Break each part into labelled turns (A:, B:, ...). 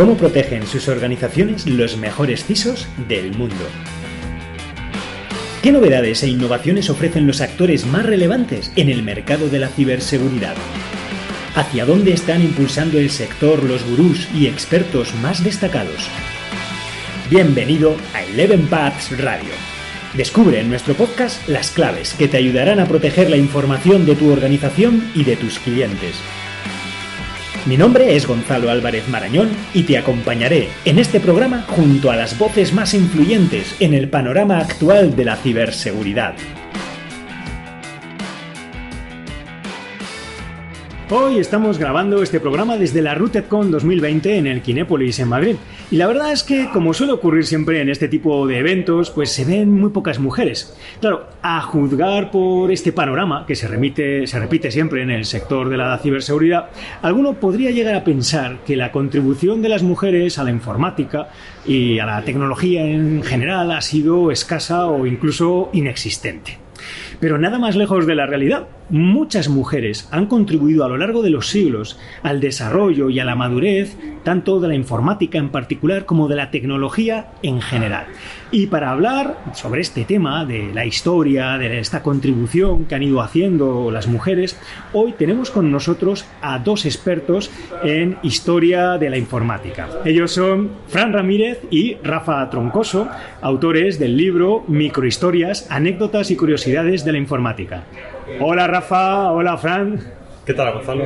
A: cómo protegen sus organizaciones los mejores CISOs del mundo. ¿Qué novedades e innovaciones ofrecen los actores más relevantes en el mercado de la ciberseguridad? ¿Hacia dónde están impulsando el sector los gurús y expertos más destacados? Bienvenido a Eleven Paths Radio. Descubre en nuestro podcast las claves que te ayudarán a proteger la información de tu organización y de tus clientes. Mi nombre es Gonzalo Álvarez Marañón y te acompañaré en este programa junto a las voces más influyentes en el panorama actual de la ciberseguridad. Hoy estamos grabando este programa desde la RootedCon 2020 en el Kinépolis en Madrid. Y la verdad es que, como suele ocurrir siempre en este tipo de eventos, pues se ven muy pocas mujeres. Claro, a juzgar por este panorama, que se repite siempre en el sector de la ciberseguridad, alguno podría llegar a pensar que la contribución de las mujeres a la informática y a la tecnología en general ha sido escasa o incluso inexistente. Pero nada más lejos de la realidad. Muchas mujeres han contribuido a lo largo de los siglos al desarrollo y a la madurez tanto de la informática en particular como de la tecnología en general. Y para hablar sobre este tema, de la historia, de esta contribución que han ido haciendo las mujeres, hoy tenemos con nosotros a dos expertos en historia de la informática. Ellos son Fran Ramírez y Rafa Troncoso, autores del libro Microhistorias, anécdotas y curiosidades de la informática. Hola Rafa, hola Fran.
B: ¿Qué tal, Gonzalo?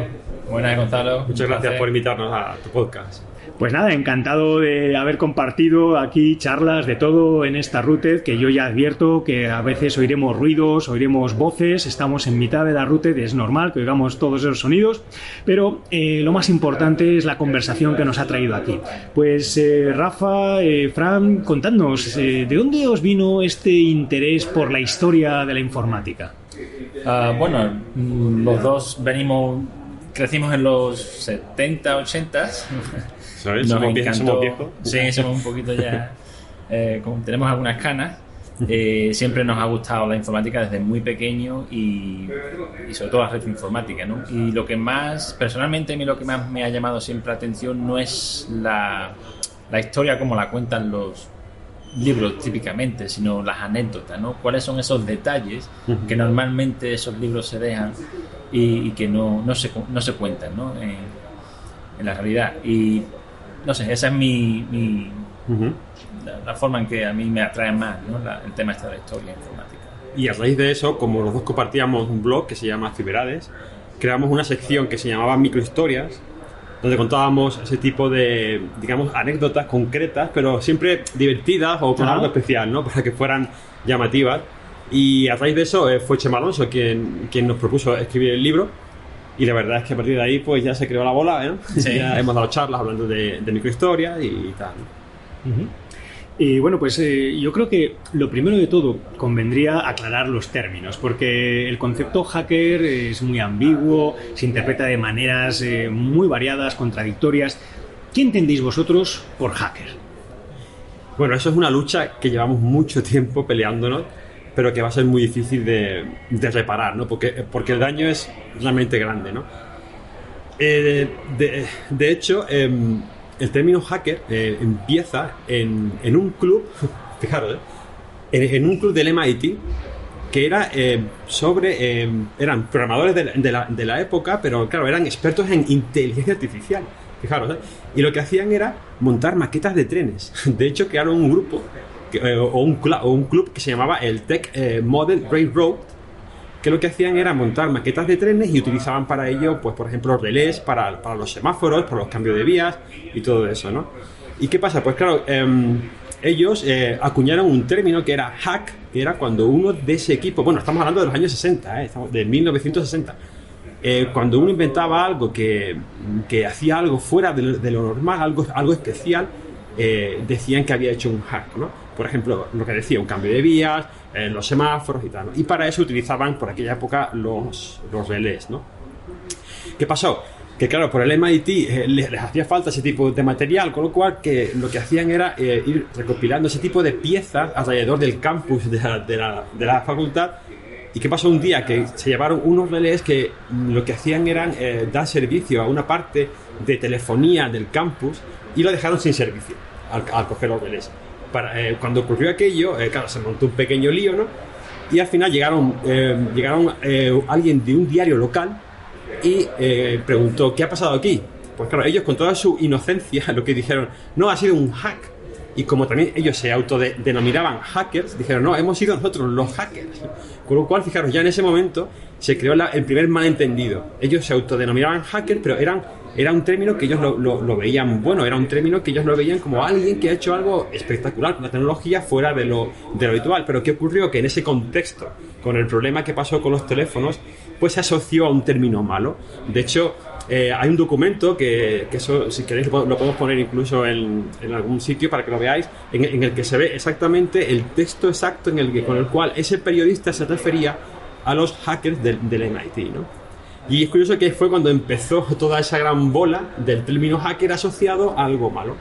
C: Buenas, Gonzalo.
B: Muchas gracias por invitarnos a tu podcast.
A: Pues nada, encantado de haber compartido aquí charlas de todo en esta Rooted, que yo ya advierto que a veces oiremos ruidos, oiremos voces, estamos en mitad de la Rooted, es normal que oigamos todos esos sonidos, pero lo más importante es la conversación que nos ha traído aquí. Pues Rafa, Fran, contadnos, ¿de dónde os vino este interés por la historia de la informática?
C: Bueno, los dos crecimos en los 70, 80.
B: ¿Sabes? Somos viejos.
C: Sí, somos un poquito ya. Tenemos algunas canas. Siempre nos ha gustado la informática desde muy pequeño y sobre todo la retroinformática, ¿no? Y lo que más, personalmente, a mí lo que más me ha llamado siempre la atención no es la historia como la cuentan los libros típicamente, sino las anécdotas, ¿no? ¿Cuáles son esos detalles que normalmente esos libros se dejan y que no se cuentan, ¿no? En la realidad. Y no sé, esa es la forma en que a mí me atrae más, ¿no? El tema de la historia informática.
B: Y a raíz de eso, como los dos compartíamos un blog que se llama Ciberades, creamos una sección que se llamaba Microhistorias, donde contábamos ese tipo de, digamos, anécdotas concretas, pero siempre divertidas o con algo especial, ¿no? Para que fueran llamativas. Y a raíz de eso fue Chema Alonso quien nos propuso escribir el libro. Y la verdad es que a partir de ahí pues ya se creó la bola, ¿no? Sí. Ya hemos dado charlas hablando de microhistorias y tal.
A: Y bueno, pues yo creo que lo primero de todo convendría aclarar los términos, porque el concepto hacker es muy ambiguo, se interpreta de maneras muy variadas, contradictorias. ¿Qué entendéis vosotros por hacker?
B: Bueno, eso es una lucha que llevamos mucho tiempo peleándonos, pero que va a ser muy difícil de reparar, ¿no? Porque el daño es realmente grande, ¿no? De hecho, el término hacker empieza en un club, fijaros, en un club del MIT, que era eran programadores de la época, pero claro, eran expertos en inteligencia artificial, fijaros, y lo que hacían era montar maquetas de trenes. De hecho, crearon un grupo o un club que se llamaba el Tech Model Railroad, que lo que hacían era montar maquetas de trenes y utilizaban para ello, pues por ejemplo, relés para los semáforos, para los cambios de vías y todo eso, ¿no? ¿Y qué pasa? Pues claro, ellos acuñaron un término que era hack, que era cuando uno de ese equipo, bueno, estamos hablando de los años 60, estamos de 1960, cuando uno inventaba algo que hacía algo fuera de lo normal, algo especial, decían que había hecho un hack, ¿no? Por ejemplo, lo que decía, un cambio de vías, los semáforos y tal, ¿no? Y para eso utilizaban por aquella época los relés, ¿no? ¿Qué pasó? Que claro, por el MIT les hacía falta ese tipo de material, con lo cual que lo que hacían era ir recopilando ese tipo de piezas alrededor del campus de la facultad. ¿Y qué pasó un día? Que se llevaron unos relés que lo que hacían eran dar servicio a una parte de telefonía del campus y lo dejaron sin servicio al coger los relés. Cuando ocurrió aquello, claro, se montó un pequeño lío, ¿no? Y al final llegaron alguien de un diario local y preguntó, ¿qué ha pasado aquí? Pues claro, ellos con toda su inocencia lo que dijeron, no, ha sido un hack. Y como también ellos se autodenominaban hackers, dijeron, no, hemos sido nosotros los hackers. Con lo cual, fijaros, ya en ese momento se creó el primer malentendido. Ellos se autodenominaban hackers, pero era un término que ellos lo veían bueno, era un término que ellos lo veían como alguien que ha hecho algo espectacular con la tecnología fuera de lo habitual. Pero ¿qué ocurrió? Que en ese contexto, con el problema que pasó con los teléfonos, pues se asoció a un término malo. De hecho, hay un documento que eso, si queréis, lo podemos poner incluso en algún sitio para que lo veáis, en el que se ve exactamente el texto exacto con el cual ese periodista se refería a los hackers del MIT, ¿no? Y es curioso que fue cuando empezó toda esa gran bola del término hacker asociado a algo malo.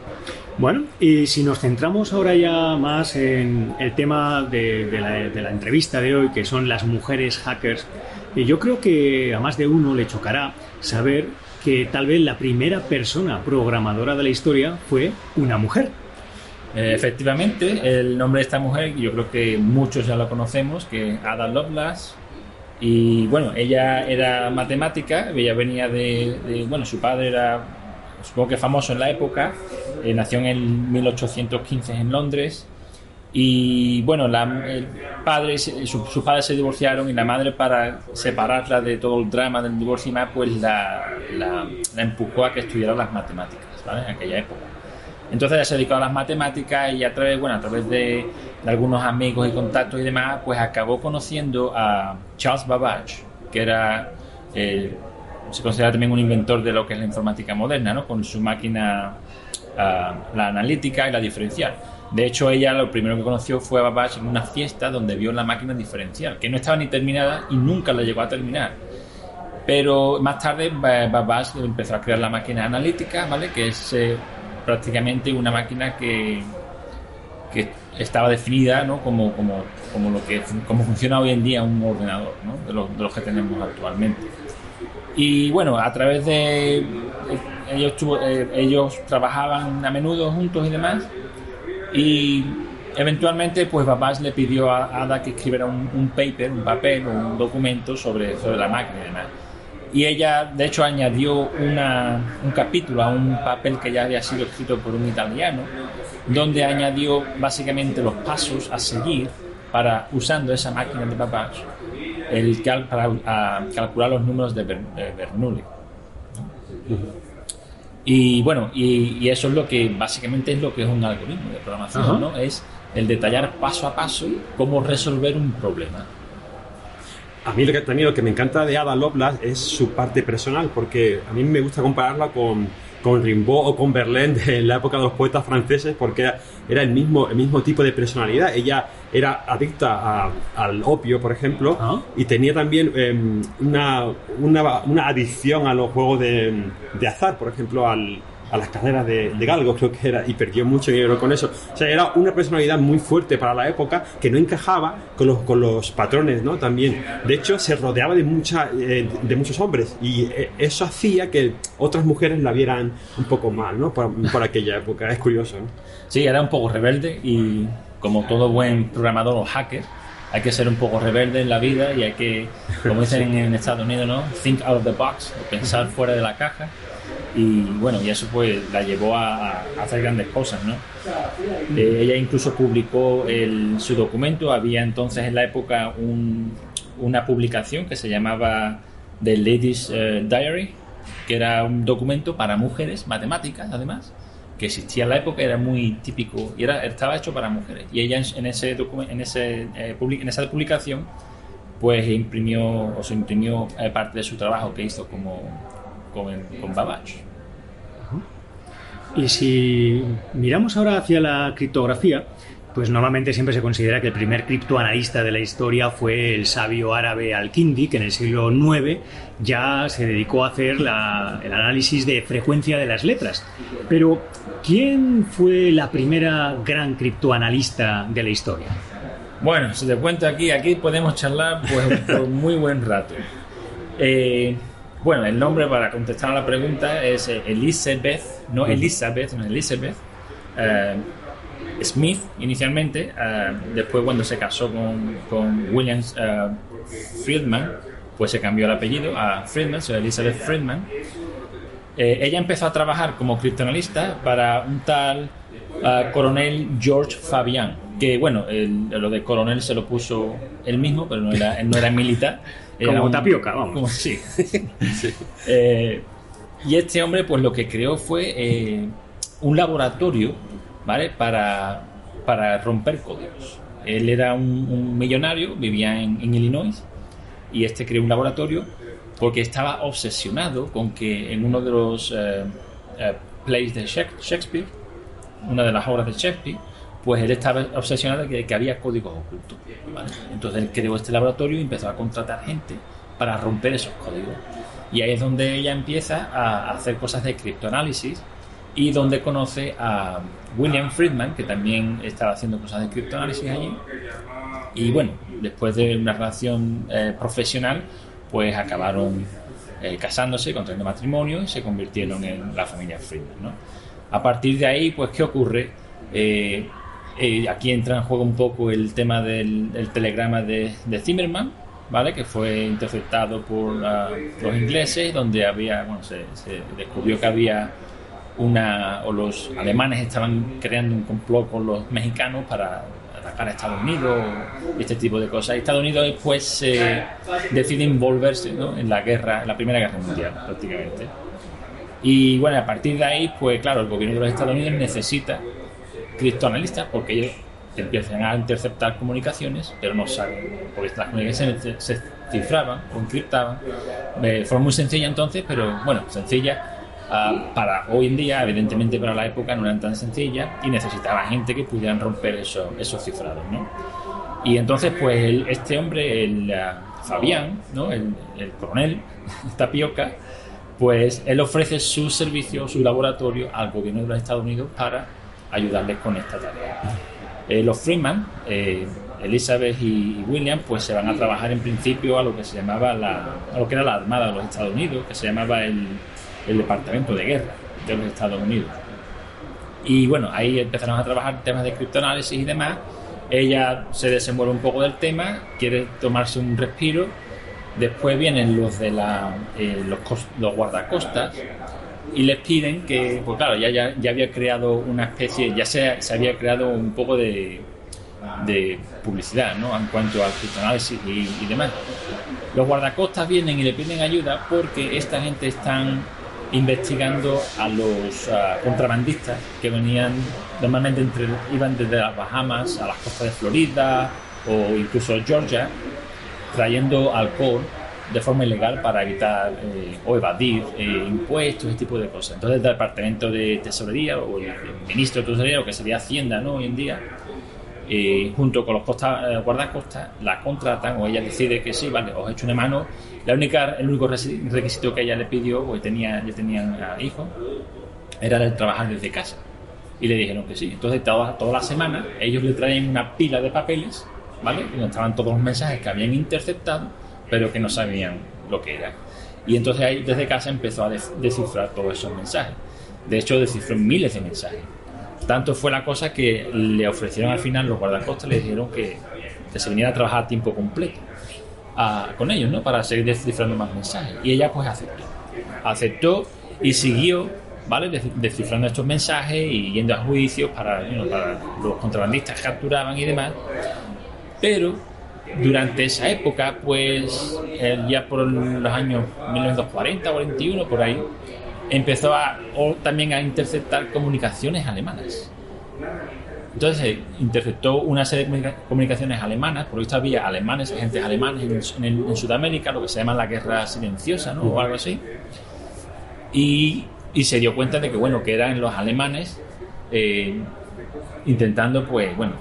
A: Bueno, y si nos centramos ahora ya más en el tema de la entrevista de hoy, que son las mujeres hackers, yo creo que a más de uno le chocará saber que tal vez la primera persona programadora de la historia fue una mujer.
C: Efectivamente, el nombre de esta mujer, yo creo que muchos ya lo conocemos, que es Ada Lovelace. Y bueno, ella era matemática, ella venía bueno, su padre era, supongo que famoso en la época, nació en 1815 en Londres. Y bueno, sus padres se divorciaron y la madre, para separarla de todo el drama del divorcio y más, pues la empujó a que estudiara las matemáticas, ¿vale? En aquella época. Entonces ella se dedicó a las matemáticas y a través de algunos amigos y contactos y demás, pues acabó conociendo a Charles Babbage, que era, se considera también un inventor de lo que es la informática moderna, ¿no? Con su máquina, la analítica y la diferencial. De hecho, ella lo primero que conoció fue a Babbage en una fiesta donde vio la máquina diferencial, que no estaba ni terminada y nunca la llegó a terminar. Pero más tarde Babbage empezó a crear la máquina analítica, ¿vale? Que es prácticamente una máquina que estaba definida, ¿no? como funciona hoy en día un ordenador, ¿no? de los que tenemos actualmente. Y bueno, a través de ellos trabajaban a menudo juntos y demás, y eventualmente pues Babbage le pidió a Ada que escribiera un papel o un documento sobre la máquina y demás. Y ella, de hecho, añadió un capítulo a un papel que ya había sido escrito por un italiano, donde añadió básicamente los pasos a seguir usando esa máquina de Babbage, para calcular los números de Bernoulli. Y bueno, y eso es lo que básicamente es lo que es un algoritmo de programación, ¿no? Es el detallar paso a paso cómo resolver un problema.
B: A mí lo que me encanta de Ada Lovelace es su parte personal, porque a mí me gusta compararla con Rimbaud o con Verlaine en la época de los poetas franceses, porque era el mismo tipo de personalidad. Ella era adicta al opio, por ejemplo, y tenía también una adicción a los juegos de azar, por ejemplo, a las carreras de galgos, creo que era, y perdió mucho dinero con eso. O sea, era una personalidad muy fuerte para la época, que no encajaba con los patrones, ¿no? También. De hecho, se rodeaba de muchos hombres, y eso hacía que otras mujeres la vieran un poco mal, ¿no? Por aquella época. Es curioso, ¿no?
C: Sí, era un poco rebelde, y como todo buen programador o hacker, hay que ser un poco rebelde en la vida, y hay que, como dicen en Estados Unidos, ¿no? Think out of the box, o pensar fuera de la caja. Y bueno, y eso pues la llevó a hacer grandes cosas, ¿no? Ella incluso publicó su documento. Había entonces en la época una publicación que se llamaba The Ladies Diary, que era un documento para mujeres, matemáticas además, que existía en la época, era muy típico y estaba hecho para mujeres. Y ella en esa publicación pues imprimió parte de su trabajo que hizo con Babbage.
A: Y si miramos ahora hacia la criptografía, pues normalmente siempre se considera que el primer criptoanalista de la historia fue el sabio árabe Al-Kindi, que en el siglo IX ya se dedicó a hacer el análisis de frecuencia de las letras. Pero, ¿quién fue la primera gran criptoanalista de la historia?
C: Bueno, si te cuento aquí podemos charlar pues por muy buen rato. Bueno, el nombre, para contestar a la pregunta, es Elizabeth Smith inicialmente. Después, cuando se casó con William Friedman, pues se cambió el apellido a Friedman, soy Elizabeth Friedman. Ella empezó a trabajar como criptoanalista para un tal coronel George Fabian, que bueno, lo de coronel se lo puso él mismo, pero él no era militar.
A: Como Tapioca, vamos.
C: Sí. Y este hombre, pues lo que creó fue un laboratorio, ¿vale? Para romper códigos. Él era un millonario, vivía en Illinois, y creó un laboratorio porque estaba obsesionado con que en uno de los plays de Shakespeare, una de las obras de Shakespeare, pues él estaba obsesionado de que había códigos ocultos, ¿vale? Entonces él creó este laboratorio y empezó a contratar gente para romper esos códigos. Y ahí es donde ella empieza a hacer cosas de criptoanálisis y donde conoce a William Friedman, que también estaba haciendo cosas de criptoanálisis allí. Y bueno, después de una relación profesional, pues acabaron casándose, contrayendo matrimonio y se convirtieron en la familia Friedman, ¿no? A partir de ahí, pues, ¿qué ocurre? Aquí entra en juego un poco el tema del telegrama de Zimmerman, ¿vale? Que fue interceptado por los ingleses, donde había, bueno, se descubrió que había los alemanes estaban creando un complot con los mexicanos para atacar a Estados Unidos y este tipo de cosas. Y Estados Unidos después decide envolverse, ¿no? en la Primera Guerra Mundial, prácticamente. Y bueno, a partir de ahí, pues claro, el gobierno de los Estados Unidos necesita criptoanalistas porque ellos empiezan a interceptar comunicaciones, pero no saben, porque las comunicaciones se cifraban o encriptaban de forma muy sencilla entonces, pero bueno, sencilla para hoy en día, evidentemente para la época no eran tan sencillas y necesitaba gente que pudieran romper esos cifrados, ¿no? Y entonces pues este hombre, Fabián, ¿no? el coronel Tapioca, pues él ofrece su servicio, su laboratorio al gobierno de los Estados Unidos para ayudarles con esta tarea. Los Freeman, Elizabeth y William, pues se van a trabajar en principio a lo que se llamaba a lo que era la Armada de los Estados Unidos, que se llamaba el Departamento de Guerra de los Estados Unidos. Y bueno, ahí empezaron a trabajar temas de criptoanálisis y demás. Ella se desenvuelve un poco del tema, quiere tomarse un respiro. Después vienen los de los guardacostas y les piden que, pues claro, ya había creado una especie, ya se había creado un poco de publicidad, ¿no? En cuanto al criptoanálisis y demás. Los guardacostas vienen y le piden ayuda porque esta gente están investigando a los contrabandistas que venían, normalmente iban desde las Bahamas a las costas de Florida o incluso Georgia, trayendo alcohol de forma ilegal para evitar o evadir impuestos, ese tipo de cosas. Entonces el Departamento de Tesorería o el Ministro de Tesorería, lo que sería Hacienda, ¿no? Hoy en día, junto con los guardacostas, la contratan o ella decide que sí, vale, os echo una mano. El único requisito que ella le pidió, porque ya tenían hijos, era el trabajar desde casa. Y le dijeron que sí. Entonces toda la semana ellos le traen una pila de papeles, ¿vale? Donde estaban todos los mensajes que habían interceptado, pero que no sabían lo que era. Y entonces ahí desde casa empezó a descifrar todos esos mensajes. De hecho, descifró miles de mensajes. Tanto fue la cosa que le ofrecieron al final los guardacostas, le dijeron que se viniera a trabajar a tiempo completo con ellos, ¿no? Para seguir descifrando más mensajes. Y ella pues aceptó y siguió, ¿vale? Descifrando estos mensajes y yendo a juicios para los contrabandistas que capturaban y demás. Pero durante esa época, pues ya por los años 1940, 41, por ahí, empezó también a interceptar comunicaciones alemanas. Entonces interceptó una serie de comunicaciones alemanas, por esto había agentes alemanes en Sudamérica, lo que se llama la guerra silenciosa, ¿no? O algo así. Y se dio cuenta de que, bueno, que eran los alemanes intentando, pues, bueno,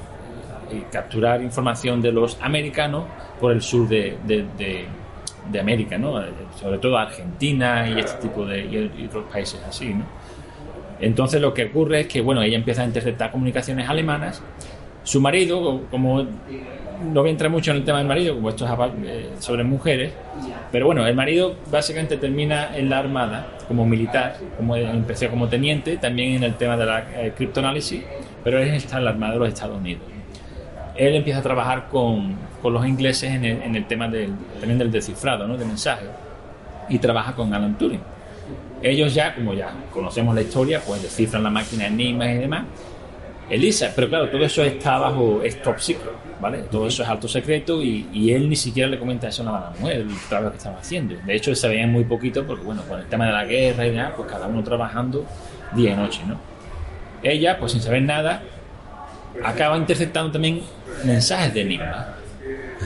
C: capturar información de los americanos por el sur de América, ¿no? Sobre todo Argentina y este tipo y otros países así, ¿no? Entonces lo que ocurre es que, bueno, ella empieza a interceptar comunicaciones alemanas Su marido, como no voy a entrar mucho en el tema del marido, como esto es sobre mujeres, pero bueno, el marido básicamente termina en la armada como militar, como empezó como teniente, también en el tema de la criptoanálisis, pero él está en la armada de los Estados Unidos. Él empieza a trabajar con los ingleses en el tema también del descifrado, ¿no? De mensajes, y trabaja con Alan Turing. Ellos ya, como ya conocemos la historia, pues descifran la máquina Enigma y demás. Elisa, pero claro, todo eso es top secret, ¿vale? Todo eso es alto secreto y él ni siquiera le comenta eso a la mujer, el trabajo que estaba haciendo. De hecho, se veían muy poquito porque, bueno, con el tema de la guerra y demás, pues cada uno trabajando día y noche, ¿no? Ella, pues sin saber nada, acaba interceptando también mensajes de Enigma.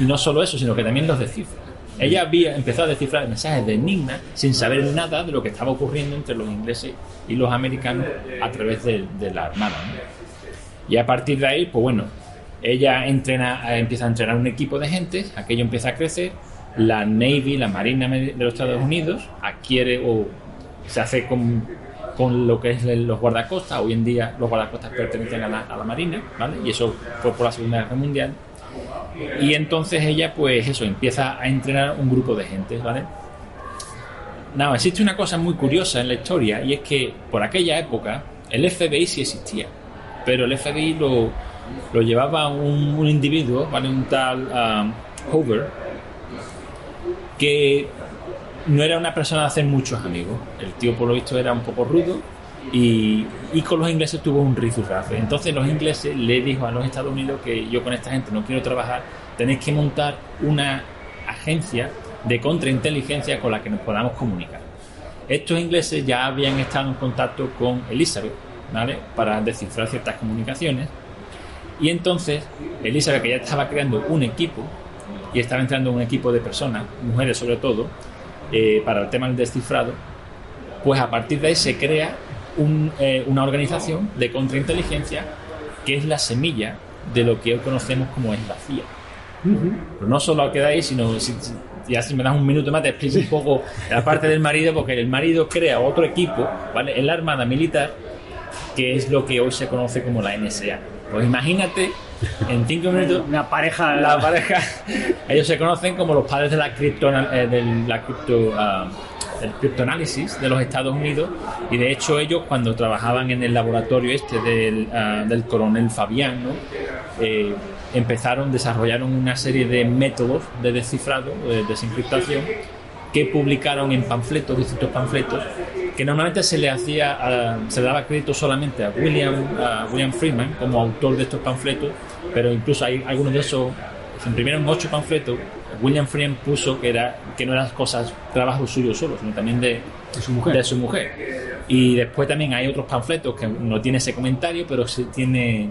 C: Y no solo eso, sino que también los descifra. Ella había empezado a descifrar mensajes de Enigma sin saber nada de lo que estaba ocurriendo entre los ingleses y los americanos a través de la armada, ¿no? Y a partir de ahí, pues bueno, ella empieza a entrenar un equipo de gente, aquello empieza a crecer, la Navy, la Marina de los Estados Unidos, adquiere o se hace con lo que es los guardacostas. Hoy en día los guardacostas pertenecen a la Marina, ¿vale? Y eso fue por la Segunda Guerra Mundial. Y entonces ella, pues eso, empieza a entrenar un grupo de gente, ¿vale? Nada, existe una cosa muy curiosa en la historia, y es que por aquella época el FBI sí existía. Pero el FBI lo llevaba un individuo, ¿vale? Un tal Hoover, que no era una persona de hacer muchos amigos. El tío, por lo visto, era un poco rudo y con los ingleses tuvo un rifirrafe. Entonces los ingleses le dijo a los Estados Unidos que yo con esta gente no quiero trabajar, tenéis que montar una agencia de contrainteligencia con la que nos podamos comunicar. Estos ingleses ya habían estado en contacto con Elizabeth, ¿vale? Para descifrar ciertas comunicaciones, y entonces Elizabeth, que ya estaba creando un equipo y estaba entrando un equipo de personas, mujeres sobre todo, para el tema del descifrado, pues a partir de ahí se crea una organización de contrainteligencia que es la semilla de lo que hoy conocemos como es la CIA. Pero no solo queda ahí, sino si me das un minuto más te explico un poco la parte del marido, porque el marido crea otro equipo, ¿vale? En la armada militar, que es lo que hoy se conoce como la NSA. Pues imagínate, en 5 minutos,
A: una pareja.
C: La pareja, ellos se conocen como los padres de del criptoanálisis de los Estados Unidos, y de hecho ellos, cuando trabajaban en el laboratorio del coronel Fabián, ¿no? Desarrollaron una serie de métodos de descifrado, de desencriptación, que publicaron en panfletos, distintos panfletos, que normalmente se le daba crédito solamente a William Freeman como autor de estos panfletos, pero incluso hay algunos de esos, se imprimieron 8 panfletos. William Freeman puso que no eran trabajo suyo solo, sino también de su mujer. Y después también hay otros panfletos que no tiene ese comentario, pero sí tiene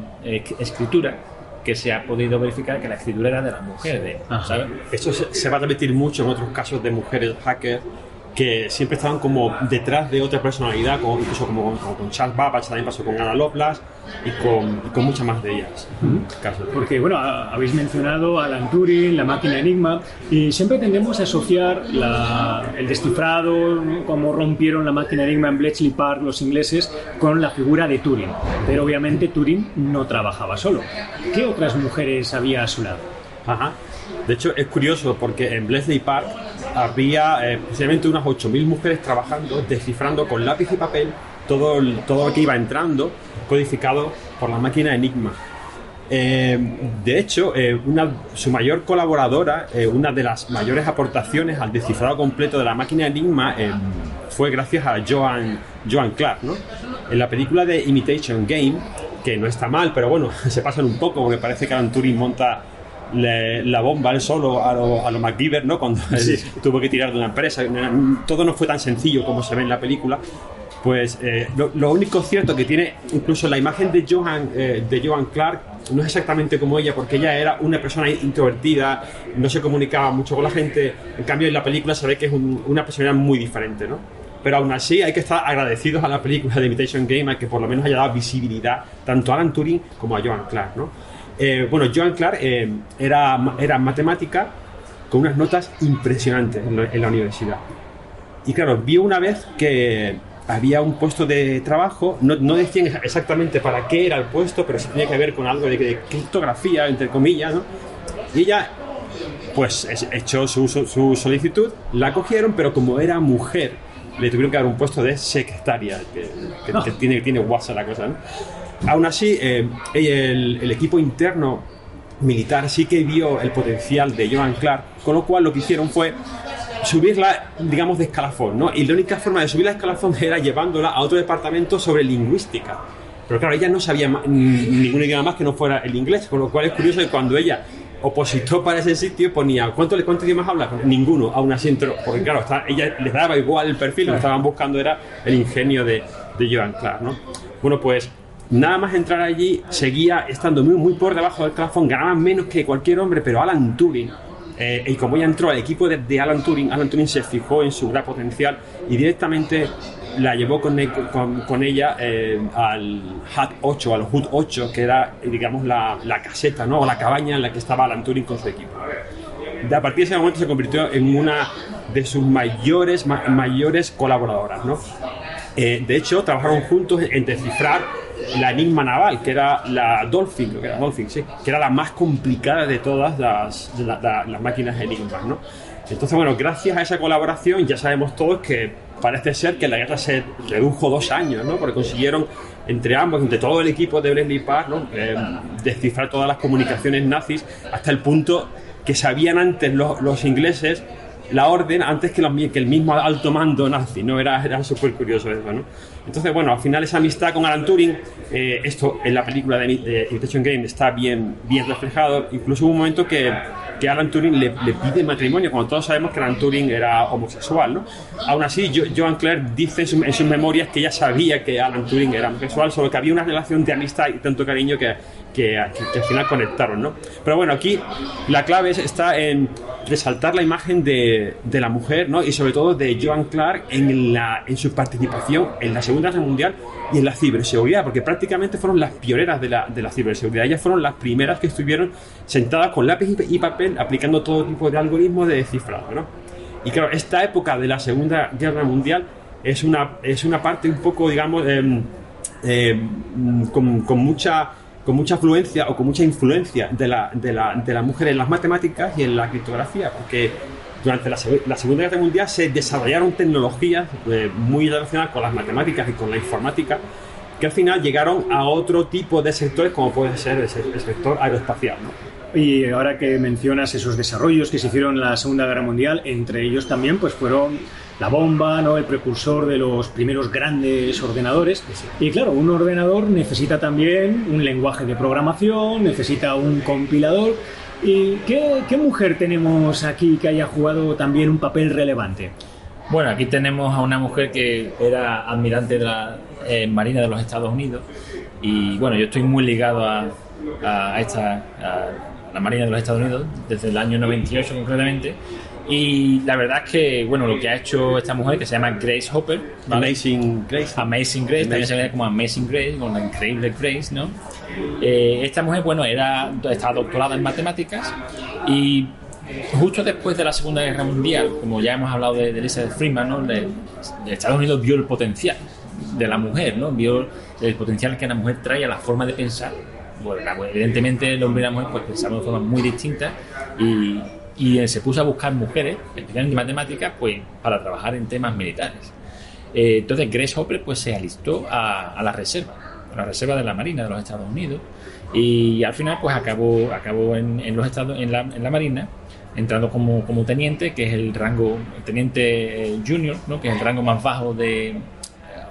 C: escritura, que se ha podido verificar que la escritura era de la mujer, ¿sabes?
B: Esto se va a repetir mucho en otros casos de mujeres hackers que siempre estaban como detrás de otra personalidad, incluso como con Charles Babbage, también pasó con Ada Lovelace y con muchas más de ellas.
A: Porque, bueno, habéis mencionado a Alan Turing, la máquina Enigma, y siempre tendemos a asociar el descifrado, ¿no? Como rompieron la máquina Enigma en Bletchley Park los ingleses, con la figura de Turing. Pero obviamente Turing no trabajaba solo. ¿Qué otras mujeres había a su lado?
B: Ajá. De hecho, es curioso porque en Bletchley Park había posiblemente unas 8.000 mujeres trabajando, descifrando con lápiz y papel todo lo que iba entrando, codificado por la máquina Enigma. De hecho, su mayor colaboradora, una de las mayores aportaciones al descifrado completo de la máquina Enigma, fue gracias a Joan Clark, ¿no? En la película de Imitation Game, que no está mal, pero bueno, se pasan un poco, porque parece que Alan Turing monta la bomba él solo a lo MacGyver, ¿no? Cuando él tuvo que tirar de una empresa. Todo no fue tan sencillo como se ve en la película. Pues lo único cierto que tiene, incluso la imagen de Joan Clark no es exactamente como ella, porque ella era una persona introvertida, no se comunicaba mucho con la gente. En cambio, en la película se ve que es una personalidad muy diferente, ¿no? Pero aún así hay que estar agradecidos a la película de Imitation Game, a que por lo menos haya dado visibilidad tanto a Alan Turing como a Joan Clark, ¿no? Joan Clark era matemática con unas notas impresionantes en la universidad. Y claro, vio una vez que había un puesto de trabajo, no decían exactamente para qué era el puesto, pero sí tenía que ver con algo de criptografía, entre comillas, ¿no? Y ella, pues, echó su solicitud, la cogieron, pero como era mujer, le tuvieron que dar un puesto de secretaria, que tiene WhatsApp la cosa, ¿no? Aún así, el equipo interno militar sí que vio el potencial de Joan Clark, con lo cual lo que hicieron fue subirla, digamos, de escalafón, ¿no? Y la única forma de subir la escalafón era llevándola a otro departamento sobre lingüística. Pero claro, ella no sabía ningún idioma más que no fuera el inglés, con lo cual es curioso que cuando ella opositó para ese sitio ponía ¿cuántos idiomas habla? Ninguno, aún así entró, porque claro, ella les daba igual el perfil, lo que estaban buscando era el ingenio de Joan Clark, ¿no? Bueno, pues nada más entrar allí seguía estando muy por debajo del escalafón, ganaba menos que cualquier hombre, pero Alan Turing, y como ella entró al equipo de Alan Turing se fijó en su gran potencial y directamente la llevó con ella al HUD 8, que era, digamos, la caseta, ¿no? O la cabaña en la que estaba Alan Turing con su equipo. A partir de ese momento se convirtió en una de sus mayores colaboradoras, ¿no? De hecho, trabajaron juntos en descifrar la enigma naval, que era la Dolphin, que era la más complicada de todas las máquinas enigmas, ¿no? Entonces, bueno, gracias a esa colaboración ya sabemos todos que parece ser que la guerra se redujo 2 años, ¿no? Porque consiguieron entre todo el equipo de Bletchley Park, ¿no? Descifrar todas las comunicaciones nazis hasta el punto que sabían antes los ingleses la orden antes que el mismo alto mando nazi, ¿no? Era súper curioso eso, ¿no? Entonces, bueno, al final esa amistad con Alan Turing, esto en la película de Imitation Game está bien reflejado. Incluso hubo un momento que Alan Turing le pide matrimonio, cuando todos sabemos que Alan Turing era homosexual, ¿no? Aún así, Joan Clark dice en sus memorias que ella sabía que Alan Turing era homosexual, solo que había una relación de amistad y tanto cariño que al final conectaron, ¿no? Pero bueno, aquí la clave está en resaltar la imagen de la mujer, ¿no? Y sobre todo de Joan Clark en su participación en la Segunda Guerra Mundial y en la ciberseguridad, porque prácticamente fueron las pioneras de la ciberseguridad. Ellas fueron las primeras que estuvieron sentadas con lápiz y papel aplicando todo tipo de algoritmos de descifrado, ¿no? Y claro, esta época de la Segunda Guerra Mundial es una parte un poco, digamos, con mucha afluencia o con mucha influencia de la mujer en las matemáticas y en la criptografía, porque durante la Segunda Guerra Mundial se desarrollaron tecnologías muy relacionadas con las matemáticas y con la informática, que al final llegaron a otro tipo de sectores, como puede ser el sector aeroespacial, ¿no?
A: Y ahora que mencionas esos desarrollos que se hicieron en la Segunda Guerra Mundial, entre ellos también pues fueron la bomba, ¿no? El precursor de los primeros grandes ordenadores. Y claro, un ordenador necesita también un lenguaje de programación, necesita un compilador. ¿Y qué mujer tenemos aquí que haya jugado también un papel relevante?
C: Bueno, aquí tenemos a una mujer que era almirante de la Marina de los Estados Unidos. Y bueno, yo estoy muy ligado a la Marina de los Estados Unidos desde el año 98 concretamente. Y la verdad es que, bueno, lo que ha hecho esta mujer, que se llama Grace Hopper, ¿vale? Amazing Grace, también se ve como Amazing Grace, con la increíble Grace, ¿no? Esta mujer, bueno, estaba doctorada en matemáticas y justo después de la Segunda Guerra Mundial, como ya hemos hablado de Elizabeth Freeman, ¿no? Estados Unidos vio el potencial de la mujer, ¿no? Vio el potencial que la mujer trae a la forma de pensar. Bueno, evidentemente el hombre y la mujer pues pensaban de formas muy distintas y se puso a buscar mujeres, especialmente matemáticas, pues para trabajar en temas militares. Entonces Grace Hopper pues se alistó a la reserva de la Marina de los Estados Unidos y al final pues acabó en la Marina, entrando como teniente, que es el rango teniente junior, ¿no? Que es el rango más bajo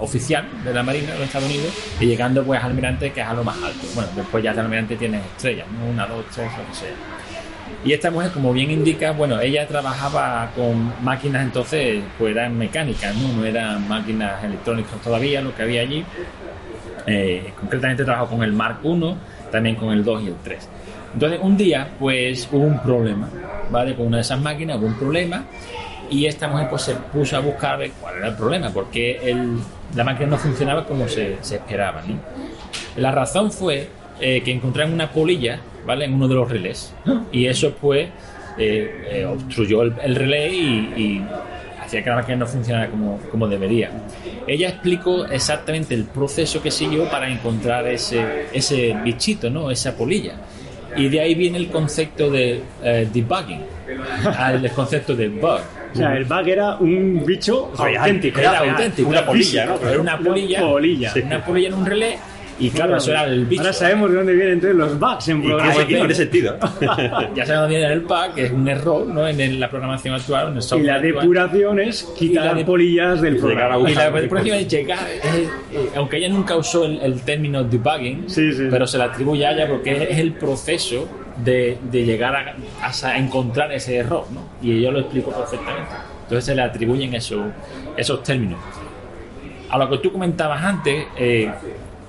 C: oficial de la Marina de los Estados Unidos, y llegando pues a almirante, que es a lo más alto. Bueno, después ya de almirante tienes estrellas, ¿no? 1, 2, 3, lo que sea. Y esta mujer, como bien indica, bueno, ella trabajaba con máquinas, entonces pues eran mecánicas, no eran máquinas electrónicas todavía lo que había allí. Concretamente trabajó con el Mark I, también con el 2 y el 3. Entonces un día pues hubo un problema, ¿vale? Con una de esas máquinas hubo un problema y esta mujer pues se puso a buscar cuál era el problema, porque la máquina no funcionaba como se esperaba, ¿no? La razón fue que encontraron una polilla, ¿vale? En uno de los relés, y eso pues obstruyó el relé y hacía que la máquina no funcionara como debería. Ella explicó exactamente el proceso que siguió para encontrar ese bichito, ¿no? Esa polilla. Y de ahí viene el concepto de debugging, el concepto de bug.
A: O sea, el bug era un bicho auténtico.
C: Era auténtico.
B: Una polilla, ¿no?
C: Era una polilla. Una polilla en un relé. Y claro, eso era el bicho.
A: Ahora sabemos de dónde vienen entonces los bugs en programación.
B: Y tiene sentido.
C: Ya sabemos dónde viene el bug, que es un error, ¿no? En la programación actual, en el software
A: y la
C: actual.
A: depuración es quitar polillas del programa.
C: Y la depuración es llegar, aunque ella nunca usó el término debugging, pero se la atribuye a ella porque es el proceso de llegar a encontrar ese error, ¿no? Y ella lo explicó perfectamente. Entonces se le atribuyen esos términos. A lo que tú comentabas antes,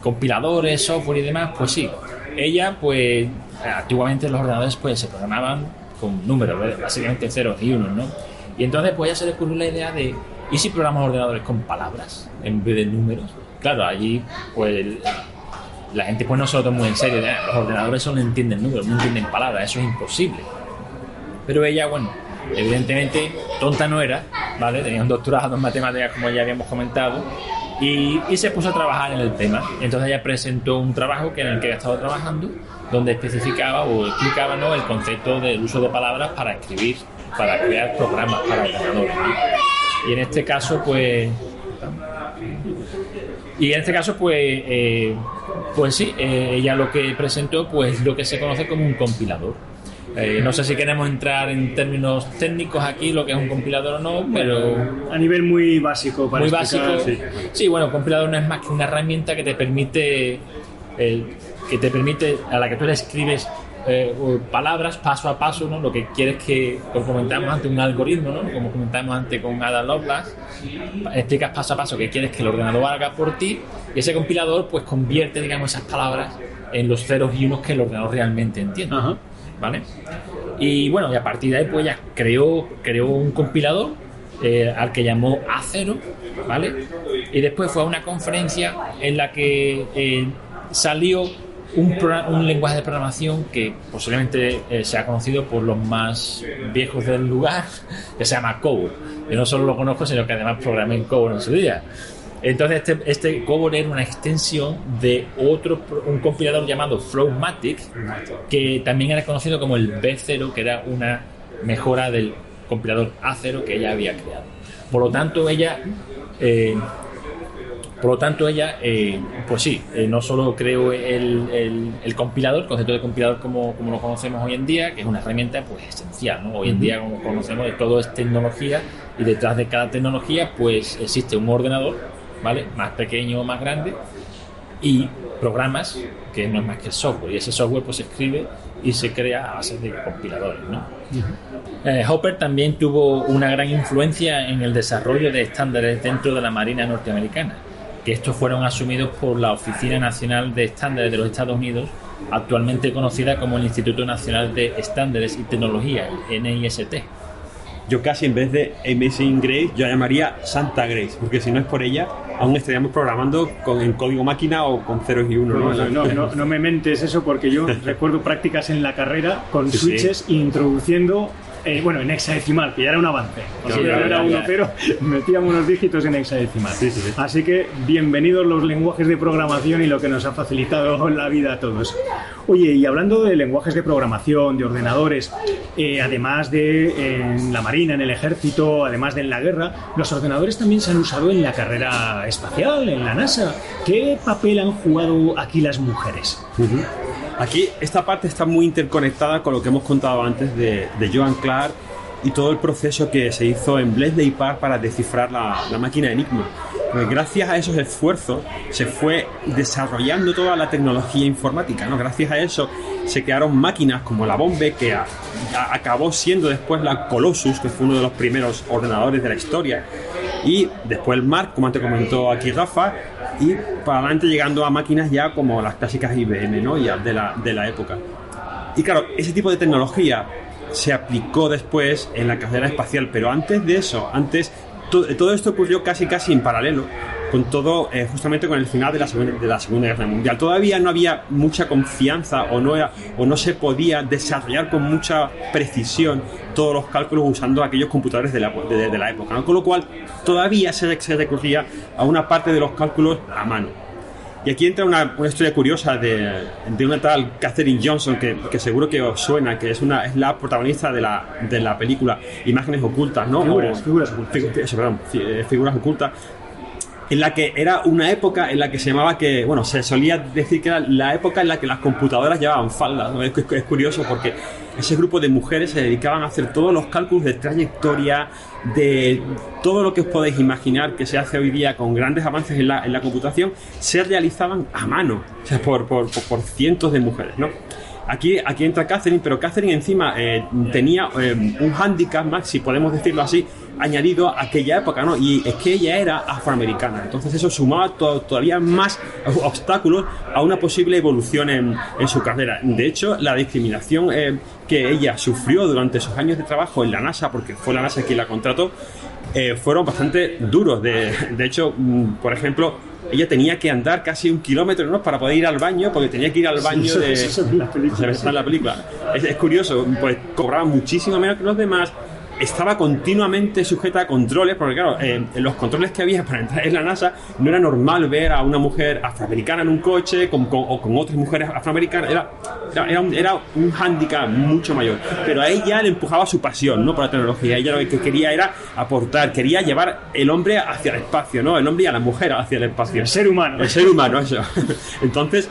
C: compiladores, software y demás, pues sí. Ella, pues, antiguamente los ordenadores pues se programaban con números, básicamente ceros y unos, ¿no? Y entonces pues ya se le ocurrió la idea de, ¿y si programamos ordenadores con palabras en vez de números? Claro, allí pues la gente pues no se lo toma muy en serio, los ordenadores solo entienden números, no entienden palabras, eso es imposible. Pero ella, bueno, evidentemente tonta no era, ¿vale? Tenía un doctorado en matemáticas, como ya habíamos comentado, y se puso a trabajar en el tema. Entonces ella presentó un trabajo en el que había estado trabajando, donde especificaba o explicaba, ¿no?, el concepto del uso de palabras para escribir, para crear programas para ordenadores, ¿no? Y en este caso pues sí, ella lo que presentó pues lo que se conoce como un compilador. No sé si queremos entrar en términos técnicos aquí, lo que es un compilador o no, pero
A: a nivel muy básico para
C: muy
A: explicar,
C: básico. Sí, bueno, un compilador no es más que una herramienta que te permite a la que tú le escribes palabras paso a paso, ¿no? Lo que quieres que, como comentamos antes, un algoritmo, ¿no? Como comentamos antes con Ada Lovelace, explicas paso a paso qué quieres que el ordenador haga por ti, y ese compilador pues convierte, digamos, esas palabras en los ceros y unos que el ordenador realmente entiende.
A: Ajá.
C: ¿Vale? Y bueno, y a partir de ahí pues ya creó un compilador al que llamó A0, ¿vale? Y después fue a una conferencia en la que salió un lenguaje de programación que posiblemente sea conocido por los más viejos del lugar, que se llama COBOL. Yo no solo lo conozco, sino que además programé en COBOL en su día. Entonces este COBOL era una extensión de un compilador llamado Flowmatic, que también era conocido como el B0, que era una mejora del compilador A0 que ella había creado. Por lo tanto ella pues sí, no solo creó el compilador, el concepto de compilador como lo conocemos hoy en día, que es una herramienta pues esencial, ¿no? Hoy en día, como conocemos, todo es tecnología, y detrás de cada tecnología pues existe un ordenador, ¿vale? Más pequeño o más grande, y programas que no es más que software, y ese software pues se escribe y se crea a base de compiladores, ¿no? Hopper también tuvo una gran influencia en el desarrollo de estándares dentro de la Marina norteamericana, que estos fueron asumidos por la Oficina Nacional de Estándares de los Estados Unidos, actualmente conocida como el Instituto Nacional de Estándares y Tecnología, el NIST.
B: Yo casi, en vez de Amazing Grace, yo llamaría Santa Grace, porque si no es por ella, aún estaríamos programando en código máquina o con ceros y unos.
A: No me mentes eso, porque yo recuerdo prácticas en la carrera con switches introduciendo, en hexadecimal, que ya era un avance. Si ya era 1-0, metíamos unos dígitos en hexadecimal. Sí. Así que bienvenidos los lenguajes de programación y lo que nos ha facilitado la vida a todos. Oye, y hablando de lenguajes de programación, de ordenadores, además de en la Marina, en el Ejército, además de en la guerra, los ordenadores también se han usado en la carrera espacial, en la NASA. ¿Qué papel han jugado aquí las mujeres?
B: Aquí esta parte está muy interconectada con lo que hemos contado antes de Joan Clark y todo el proceso que se hizo en Bletchley Park para descifrar la máquina Enigma. Pues gracias a esos esfuerzos se fue desarrollando toda la tecnología informática, ¿no? Gracias a eso se crearon máquinas como la Bombe, que acabó siendo después la Colossus, que fue uno de los primeros ordenadores de la historia, y después el Mark, como antes comentó aquí Rafa, y para adelante llegando a máquinas ya como las clásicas IBM, ¿no? Ya de la época. Y claro, ese tipo de tecnología se aplicó después en la carrera espacial, pero antes de eso, todo esto ocurrió casi en paralelo con todo, justamente con el final de la Segunda Guerra Mundial. Todavía no había mucha confianza o no se podía desarrollar con mucha precisión todos los cálculos usando aquellos computadores de la época, ¿no? Con lo cual todavía se recurría a una parte de los cálculos a mano. Y aquí entra una historia curiosa de una tal Katherine Johnson que seguro que os suena, que es la protagonista de la película Imágenes Ocultas, ¿no? Figuras ocultas, en la que era una época en la que se llamaba se solía decir que era la época en la que las computadoras llevaban faldas, ¿no? Es curioso porque ese grupo de mujeres se dedicaban a hacer todos los cálculos de trayectoria, de todo lo que os podéis imaginar que se hace hoy día con grandes avances en la computación, se realizaban a mano, o sea, por cientos de mujeres, ¿no? Aquí entra Katherine, pero Katherine encima tenía un hándicap más, si podemos decirlo así, añadido a aquella época, ¿no? Y es que ella era afroamericana, entonces eso sumaba todavía más obstáculos a una posible evolución en su carrera. De hecho, la discriminación que ella sufrió durante sus años de trabajo en la NASA, porque fue la NASA quien la contrató, fueron bastante duros. De hecho, por ejemplo, ella tenía que andar casi 1 kilómetro, ¿no?, para poder ir al baño, porque tenía que ir al baño
A: eso en la película.
B: Está en la película. Es curioso, pues cobraba muchísimo menos que los demás, estaba continuamente sujeta a controles, porque claro, los controles que había para entrar en la NASA no era normal ver a una mujer afroamericana en un coche o con otras mujeres afroamericanas. Era un hándicap mucho mayor, pero a ella le empujaba su pasión, ¿no?, por la tecnología. Ella lo que quería era aportar, quería llevar el hombre hacia el espacio, ¿no?, el hombre y a la mujer hacia el espacio.
A: El ser humano,
B: eso. Entonces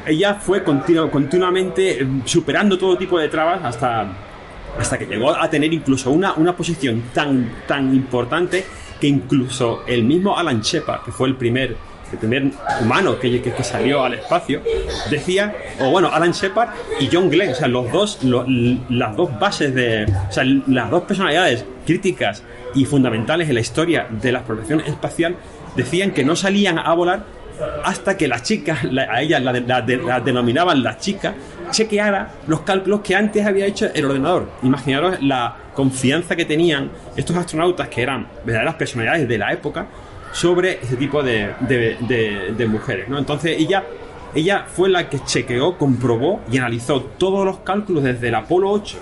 B: ella fue continuamente superando todo tipo de trabas hasta que llegó a tener incluso una posición tan importante que incluso el mismo Alan Shepard, que fue el primer humano que salió al espacio, decía, Alan Shepard y John Glenn, o sea, las dos bases las dos personalidades críticas y fundamentales en la historia de la exploración espacial, decían que no salían a volar hasta que la chica, a ella la denominaban la chica, chequeara los cálculos que antes había hecho el ordenador. Imaginaros la confianza que tenían estos astronautas, que eran verdaderas personalidades de la época, sobre ese tipo de mujeres, ¿no? Entonces ella fue la que chequeó, comprobó y analizó todos los cálculos desde el Apolo 8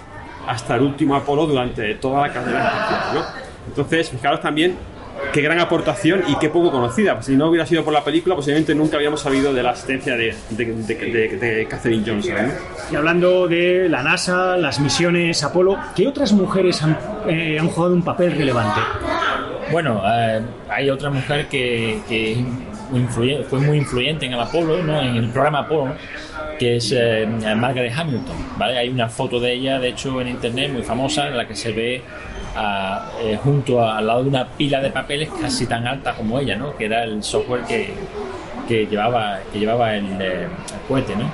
B: hasta el último Apolo durante toda la carrera espacial, ¿no? Entonces, fijaros también qué gran aportación y qué poco conocida. Si no hubiera sido por la película, posiblemente nunca habíamos sabido de la asistencia de Katherine Johnson, ¿no?
A: Y hablando de la NASA, las misiones Apolo, ¿qué otras mujeres han jugado un papel relevante?
C: Bueno, hay otra mujer que fue muy influyente en el Apolo, ¿no?, en el programa Apolo, que es Margaret Hamilton, ¿vale? Hay una foto de ella, de hecho, en internet muy famosa, en la que se ve al lado de una pila de papeles casi tan alta como ella, ¿no?, que era el software que llevaba el cohete, ¿no?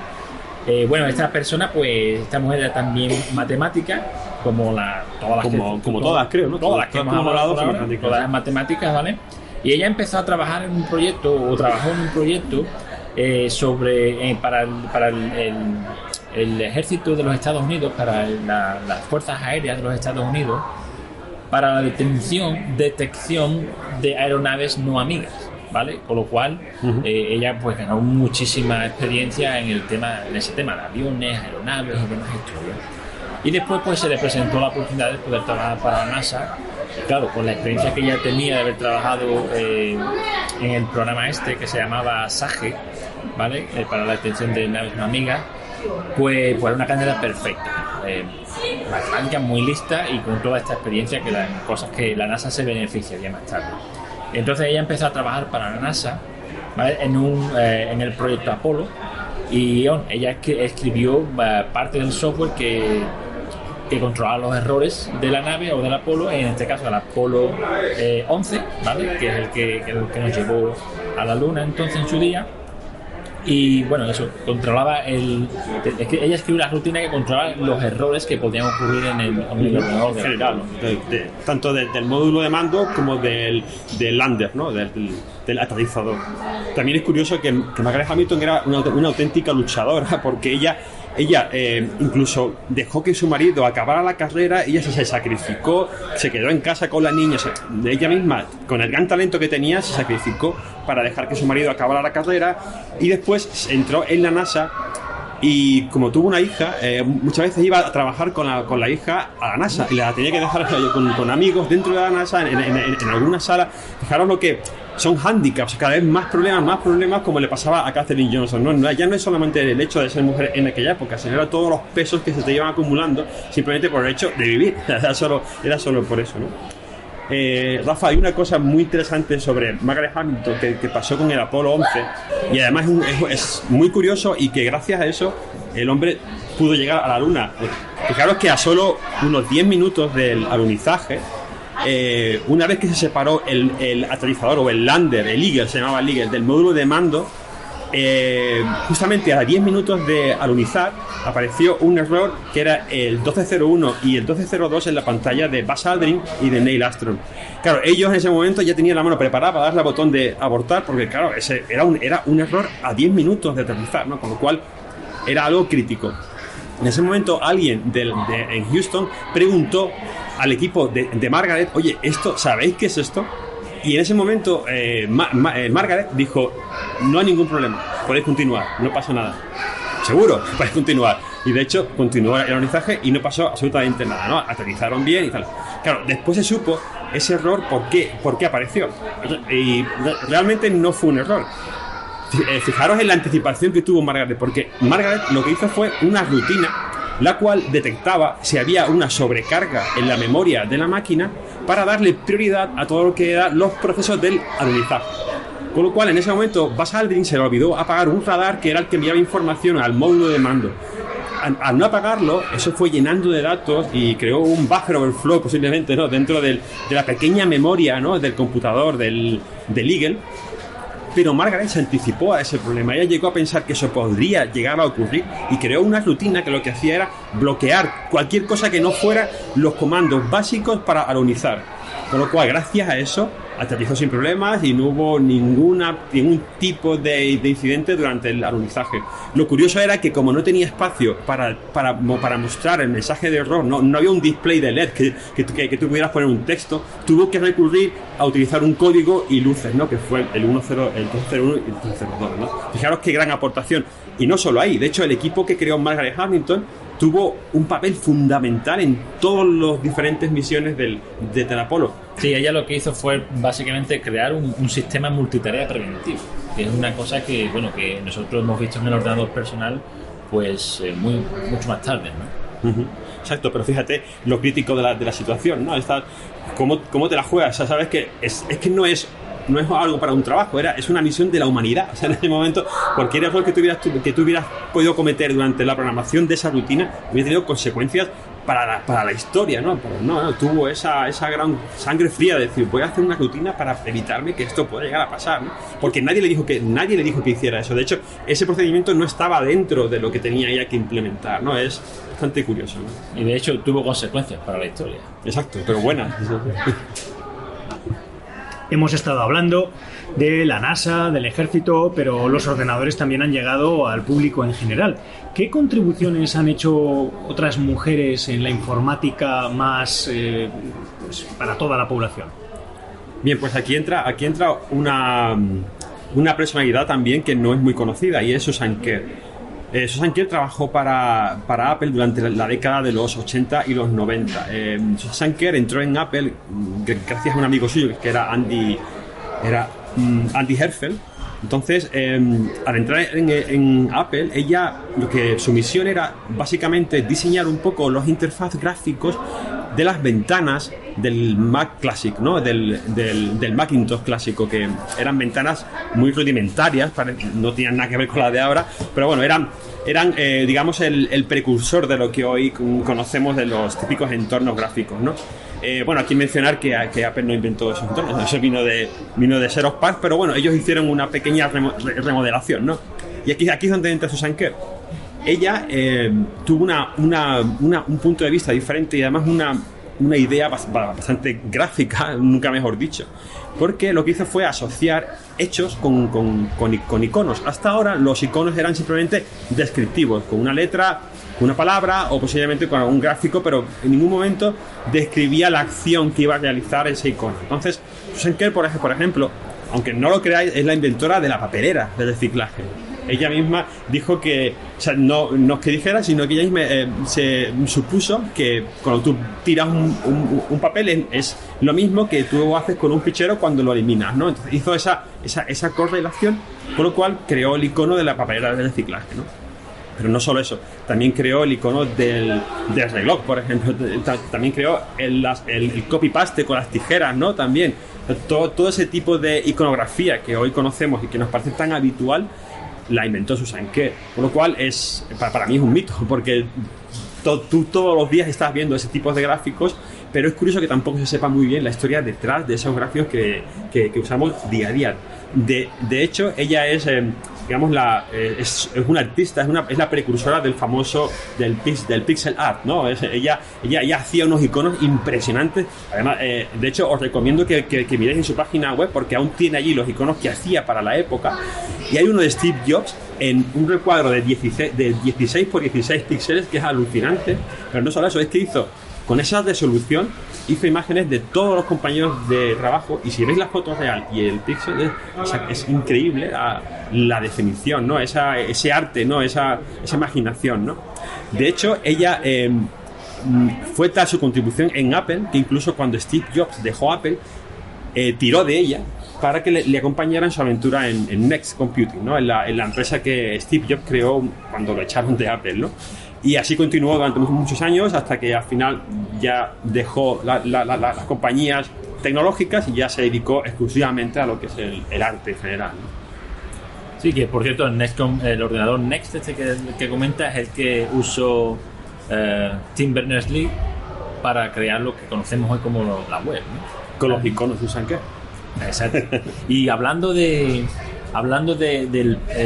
C: Esta mujer era también matemática, como
B: todas, creo, ¿no?
C: Todas las que hemos hablado son matemáticas. Todas las matemáticas, ¿vale? Y ella empezó a trabajar en un proyecto, para el ejército de los Estados Unidos, para las fuerzas aéreas de los Estados Unidos, para la detección de aeronaves no amigas, ¿vale? Con lo cual ella pues ganó muchísima experiencia en ese tema de aviones, aeronaves y demás historias. Y después pues se le presentó la oportunidad de poder trabajar para la NASA. Claro, con la experiencia que ella tenía de haber trabajado en el programa que se llamaba SAGE, ¿vale?, para la detección de naves no amigas, pues era una candidata perfecta. Matemática muy lista y con toda esta experiencia, que las cosas que la NASA se beneficiaría más tarde. Entonces ella empezó a trabajar para la NASA, ¿vale?, en el proyecto Apolo, y ella escribió parte del software que controlaba los errores de la nave o del Apolo, en este caso el Apolo 11, ¿vale?, que es el que nos llevó a la Luna entonces en su día. Y bueno, eso, controlaba es que ella escribió una rutina que controlaba los errores que podían ocurrir en el ordenador
B: general, tanto del módulo de mando como del lander, ¿no?, del aterrizador. También es curioso que Margaret Hamilton era una auténtica luchadora, porque ella ella incluso dejó que su marido acabara la carrera, ella se sacrificó, se quedó en casa con la niña, ella misma, con el gran talento que tenía, se sacrificó para dejar que su marido acabara la carrera, y después entró en la NASA. Y como tuvo una hija, muchas veces iba a trabajar con la hija a la NASA y la tenía que dejar con amigos dentro de la NASA en alguna sala. Fijaros lo que son handicaps, cada vez más problemas, como le pasaba a Katherine Johnson, ¿no? Ya no es solamente el hecho de ser mujer en aquella época, sino era todos los pesos que se te iban acumulando simplemente por el hecho de vivir. Era solo por eso, ¿no? Rafa, hay una cosa muy interesante sobre Margaret Hamilton que pasó con el Apolo 11, y además es muy curioso, y que gracias a eso el hombre pudo llegar a la Luna. Fijaros que a solo unos 10 minutos del alunizaje, una vez que se separó el aterrizador o el lander, el Eagle, se llamaba el Eagle, del módulo de mando, justamente a 10 minutos de alunizar apareció un error que era el 1201 y el 1202 en la pantalla de Buzz Aldrin y de Neil Armstrong. Claro, ellos en ese momento ya tenían la mano preparada para darle al botón de abortar, porque claro, ese era un error a 10 minutos de aterrizar, ¿no? Con lo cual era algo crítico. En ese momento alguien en Houston preguntó al equipo de Margaret: oye, ¿sabéis qué es esto? Y en ese momento Margaret dijo: no hay ningún problema, podéis continuar, no pasa nada. Seguro, podéis continuar. Y de hecho continuó el alunizaje y no pasó absolutamente nada, ¿no? Aterrizaron bien y tal. Claro, después se supo ese error por qué apareció. Y realmente no fue un error. Fijaros en la anticipación que tuvo Margaret, porque Margaret lo que hizo fue una rutina la cual detectaba si había una sobrecarga en la memoria de la máquina para darle prioridad a todo lo que eran los procesos del alunizaje. Con lo cual, en ese momento, Buzz Aldrin se le olvidó apagar un radar que era el que enviaba información al módulo de mando. Al no apagarlo, eso fue llenando de datos y creó un buffer overflow posiblemente, ¿no? Dentro de la pequeña memoria, ¿no? Del computador del Eagle. Pero Margaret se anticipó a ese problema. Ella llegó a pensar que eso podría llegar a ocurrir y creó una rutina que lo que hacía era bloquear cualquier cosa que no fuera los comandos básicos para alunizar. Con lo cual, gracias a eso, aterrizó sin problemas y no hubo ningún tipo de incidente durante el alunizaje. Lo curioso era que, como no tenía espacio para mostrar el mensaje de error, no había un display de LED que tú pudieras poner un texto, tuvo que recurrir a utilizar un código y luces, ¿no? Que fue el 1201 y el 1202, ¿no? Fijaros qué gran aportación. Y no solo ahí, de hecho, el equipo que creó Margaret Hamilton tuvo un papel fundamental en todas las diferentes misiones del Apolo.
C: Sí, ella lo que hizo fue básicamente crear un sistema multitarea preventivo, que es una cosa que, bueno, que nosotros hemos visto en el ordenador personal, pues mucho más tarde, ¿no?
B: Uh-huh. Exacto, pero fíjate lo crítico de la situación, ¿no? ¿Cómo te la juegas? O sea, sabes que es que no es algo para un trabajo, es una misión de la humanidad. O sea, en ese momento, cualquier error que tú hubieras podido cometer durante la programación de esa rutina hubiera tenido consecuencias para la historia, ¿no? Pero no, tuvo esa gran sangre fría de decir: voy a hacer una rutina para evitarme que esto pueda llegar a pasar, ¿no? Porque nadie le dijo que hiciera eso. De hecho, ese procedimiento no estaba dentro de lo que tenía ella que implementar, ¿no? Es bastante curioso, ¿no?
C: Y de hecho tuvo consecuencias para la historia.
B: Exacto, pero buenas.
A: Hemos estado hablando de la NASA, del ejército, pero los ordenadores también han llegado al público en general. ¿Qué contribuciones han hecho otras mujeres en la informática más pues, para toda la población?
B: Bien, pues aquí entra una personalidad también que no es muy conocida, y es Susan Kare. Susan Kare trabajó para Apple durante la década de los 80 y los 90. Susan Kare entró en Apple gracias a un amigo suyo que era Andy Herfeld. Entonces, al entrar en Apple, su misión era básicamente diseñar un poco los interfaces gráficos de las ventanas del Mac Classic, ¿no? Del Macintosh clásico, que eran ventanas muy rudimentarias, no tenían nada que ver con la de ahora, pero bueno, eran digamos el precursor de lo que hoy conocemos de los típicos entornos gráficos, ¿no? Bueno, aquí mencionar que Apple no inventó esos entornos, eso vino de Xerox PARC, pero bueno, ellos hicieron una pequeña remodelación, ¿no? Y aquí es donde entra Susan Kare. Ella tuvo un punto de vista diferente y además una idea bastante gráfica, nunca mejor dicho, porque lo que hizo fue asociar hechos con iconos. Hasta ahora los iconos eran simplemente descriptivos, con una letra, una palabra o posiblemente con algún gráfico, pero en ningún momento describía la acción que iba a realizar ese icono. Entonces, Susan Kare, por ejemplo, aunque no lo creáis, es la inventora de la papelera de reciclaje. Ella misma dijo que, o sea, no es que dijera, sino que ella misma se supuso que cuando tú tiras un papel es lo mismo que tú haces con un fichero cuando lo eliminas, ¿no? Entonces hizo esa correlación, con lo cual creó el icono de la papelera de reciclaje, ¿no? Pero no solo eso, también creó el icono del reloj, por ejemplo. También creó el copy-paste con las tijeras, ¿no? También todo ese tipo de iconografía que hoy conocemos y que nos parece tan habitual, la inventó Susan Kare. Por lo cual para mí es un mito, porque tú todos los días estás viendo ese tipo de gráficos, pero es curioso que tampoco se sepa muy bien la historia detrás de esos gráficos que usamos día a día. De hecho, ella es, digamos, es una artista, es la precursora del famoso del pixel art, ¿no? Ella hacía unos iconos impresionantes. Además, de hecho, os recomiendo que miréis en su página web, porque aún tiene allí los iconos que hacía para la época. Y hay uno de Steve Jobs en un recuadro de 16 por 16 píxeles, que es alucinante. Pero no solo eso, es que con esa resolución hizo imágenes de todos los compañeros de trabajo, y si veis la foto real y el píxel es increíble la definición, ¿no? Ese arte, ¿no? Esa imaginación, ¿no? De hecho, ella fue tal su contribución en Apple que incluso cuando Steve Jobs dejó Apple, tiró de ella para que le acompañara en su aventura en Next Computing, ¿no? En la empresa que Steve Jobs creó cuando lo echaron de Apple, ¿no? Y así continuó durante muchos años, hasta que al final ya dejó las compañías tecnológicas y ya se dedicó exclusivamente a lo que es el arte en general, ¿no?
C: Sí, que por cierto el ordenador Next que comenta es el que usó Tim Berners-Lee para crear lo que conocemos hoy como la web, ¿no?
B: Con los iconos de Susan Kare.
C: Exacto. Y hablando del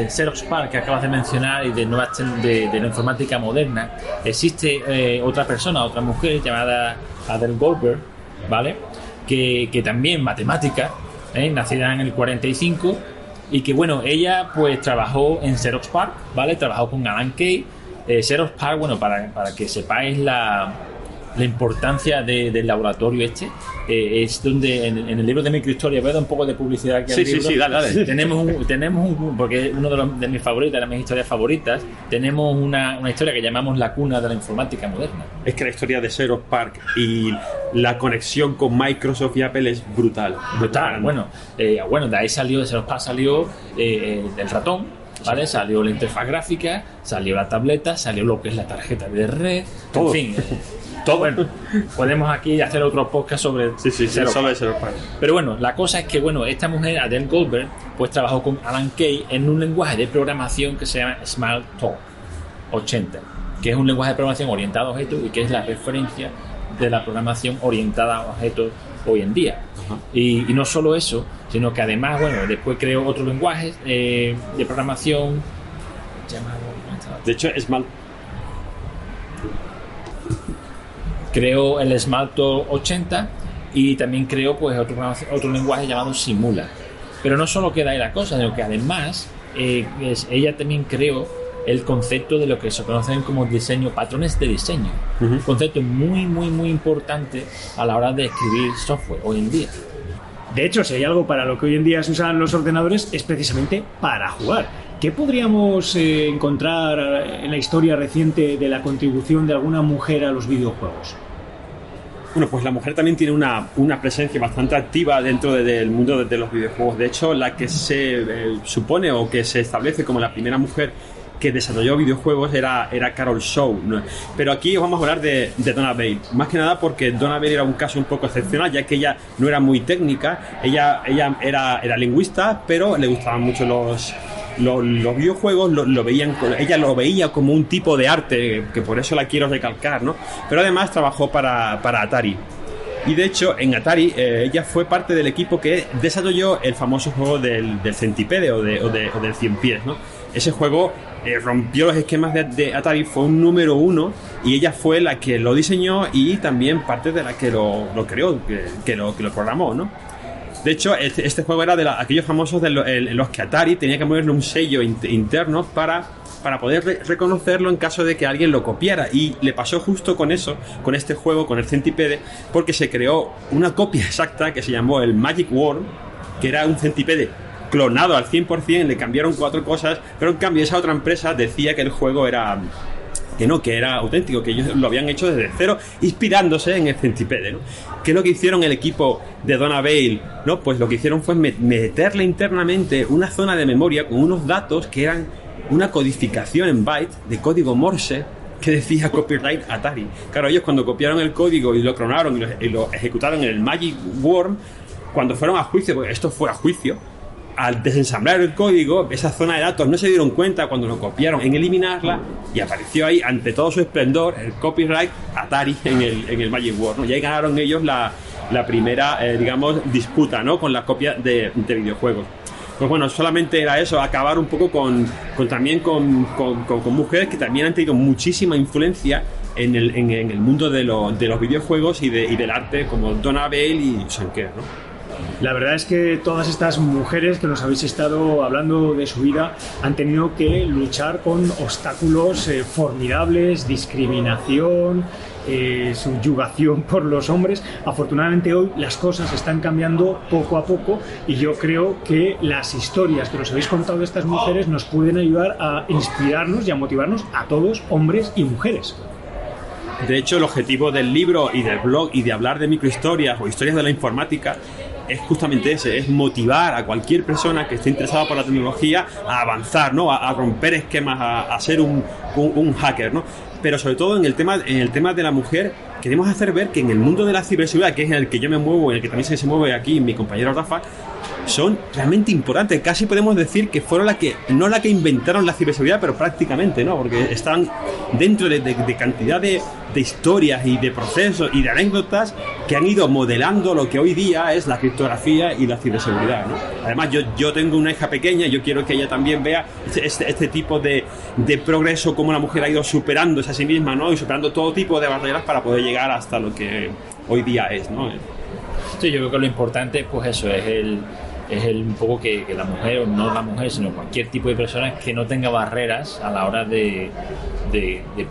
C: Xerox PARC que acabas de mencionar y de la informática moderna, existe otra mujer llamada Adele Goldberg, ¿vale? Que también matemática, nacida en el 45, y que bueno, ella pues trabajó en Xerox PARC, ¿vale? Trabajó con Alan Kay. Xerox PARC, bueno, para que sepáis la importancia del laboratorio es donde en el libro de microhistoria, voy a dar un poco de publicidad aquí al libro.
B: Sí, dale.
C: tenemos porque es uno de mis favoritas, de mis historias favoritas. Tenemos una historia que llamamos la cuna de la informática moderna.
B: Es que la historia de Xerox PARC y la conexión con Microsoft y Apple es brutal.
C: Bueno, de ahí de Xerox PARC salió el ratón, ¿vale? Salió la interfaz gráfica, salió la tableta, salió lo que es la tarjeta de red,
B: todo.
C: En fin. Todo. Bueno, podemos aquí hacer otro podcast sobre
B: Xerox PARC.
C: Pero bueno, la cosa es que esta mujer, Adele Goldberg, pues trabajó con Alan Kay en un lenguaje de programación que se llama Smalltalk 80, que es un lenguaje de programación orientado a objetos y que es la referencia de la programación orientada a objetos hoy en día. Y no solo eso, sino que además, después creó otro lenguaje de programación llamado...
B: De hecho,
C: creó el Smalltalk 80 y también creó pues otro lenguaje llamado Simula. Pero no solo queda ahí la cosa, sino que además ella también creó el concepto de lo que se conocen como patrones de diseño. Un concepto muy, muy, muy importante a la hora de escribir software hoy en día.
A: De hecho, si hay algo para lo que hoy en día se usan los ordenadores, es precisamente para jugar. ¿Qué podríamos encontrar en la historia reciente de la contribución de alguna mujer a los videojuegos?
B: Bueno, pues la mujer también tiene una presencia bastante activa dentro del mundo de los videojuegos. De hecho, la que se supone o que se establece como la primera mujer que desarrolló videojuegos era Carol Shaw, ¿no? Pero aquí vamos a hablar de Donna Bale, más que nada porque Donna Bale era un caso un poco excepcional, ya que ella no era muy técnica, ella era lingüista, pero le gustaban mucho los videojuegos, ella lo veía como un tipo de arte, que por eso la quiero recalcar, ¿no? Pero además trabajó para Atari. Y de hecho, en Atari ella fue parte del equipo que desarrolló el famoso juego del centipede o del 100 pies, ¿no? Ese juego rompió los esquemas de Atari, fue un número 1 y ella fue la que lo diseñó y también parte de la que lo creó, que lo programó, ¿no? De hecho, este juego era de aquellos famosos en los que Atari tenía que ponerle un sello interno para poder reconocerlo en caso de que alguien lo copiara. Y le pasó justo con eso, con este juego, con el Centipede, porque se creó una copia exacta que se llamó el Magic Worm, que era un Centipede clonado al 100%, le cambiaron 4 cosas, pero en cambio esa otra empresa decía que el juego era... que era auténtico, que ellos lo habían hecho desde cero, inspirándose en el Centipede, ¿no? ¿Qué es lo que hicieron el equipo de Donna Bale? ¿No? Pues lo que hicieron fue meterle internamente una zona de memoria con unos datos que eran una codificación en bytes de código Morse que decía copyright Atari. Claro, ellos cuando copiaron el código y lo clonaron y lo ejecutaron en el Magic Worm, cuando fueron a juicio, porque esto fue a juicio, al desensamblar el código, esa zona de datos no se dieron cuenta cuando lo copiaron en eliminarla y apareció ahí ante todo su esplendor el copyright Atari en el Magic Worm, ¿no? Y ahí ganaron ellos la primera, digamos, disputa, ¿no? Con la copia de videojuegos. Pues bueno, solamente era eso, acabar un poco también con mujeres que también han tenido muchísima influencia en el mundo de los videojuegos y del arte, como Donna Bale y Shanker, ¿no?
A: La verdad es que todas estas mujeres que nos habéis estado hablando de su vida han tenido que luchar con obstáculos formidables, discriminación, subyugación por los hombres. Afortunadamente hoy las cosas están cambiando poco a poco y yo creo que las historias que nos habéis contado de estas mujeres nos pueden ayudar a inspirarnos y a motivarnos a todos, hombres y mujeres.
B: De hecho, el objetivo del libro y del blog y de hablar de microhistorias o historias de la informática es justamente ese, es motivar a cualquier persona que esté interesada por la tecnología a avanzar, ¿no? A romper esquemas, a ser un hacker, ¿no? Pero sobre todo en el tema de la mujer, queremos hacer ver que en el mundo de la ciberseguridad, que es en el que yo me muevo, en el que también se mueve aquí mi compañero Rafa, son realmente importantes. Casi podemos decir que fueron no la que inventaron la ciberseguridad, pero prácticamente, ¿no? Porque están dentro de cantidad de historias y de procesos y de anécdotas que han ido modelando lo que hoy día es la criptografía y la ciberseguridad, ¿no? Además, yo tengo una hija pequeña y yo quiero que ella también vea este tipo de progreso, cómo la mujer ha ido superándose a sí misma, ¿no? Y superando todo tipo de barreras para poder llegar hasta lo que hoy día es, ¿no?
C: Sí, yo creo que lo importante, pues eso, es un poco que la mujer, o no la mujer, sino cualquier tipo de persona que no tenga barreras a la hora de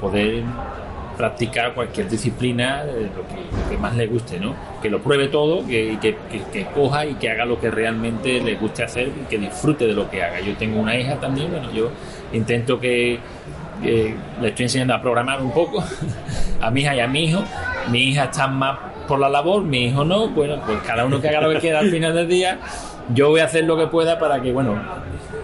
C: poder practicar cualquier disciplina, lo que más le guste, ¿no? Que lo pruebe todo, que coja y que haga lo que realmente le guste hacer y que disfrute de lo que haga. Yo tengo una hija también, bueno, yo intento que le estoy enseñando a programar un poco a mi hija y a mi hijo. Mi hija está más por la labor, mi hijo no. Bueno, pues cada uno que haga lo que quiera al final del día. Yo voy a hacer lo que pueda para que, bueno,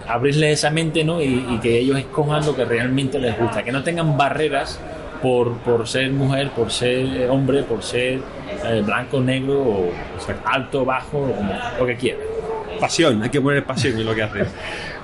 C: abrirles esa mente, ¿no? Y que ellos escojan lo que realmente les gusta, que no tengan barreras por ser mujer, por ser hombre, por ser blanco, negro, o alto, bajo, o como lo que quieran.
B: Pasión, hay que poner pasión en lo que haces.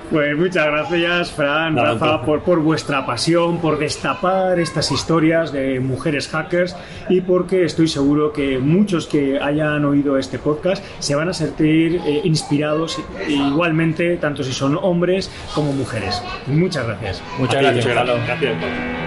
A: Pues muchas gracias, Fran, Rafa, por vuestra pasión, por destapar estas historias de mujeres hackers y porque estoy seguro que muchos que hayan oído este podcast se van a sentir inspirados igualmente, tanto si son hombres como mujeres. Muchas gracias.
C: Muchas gracias.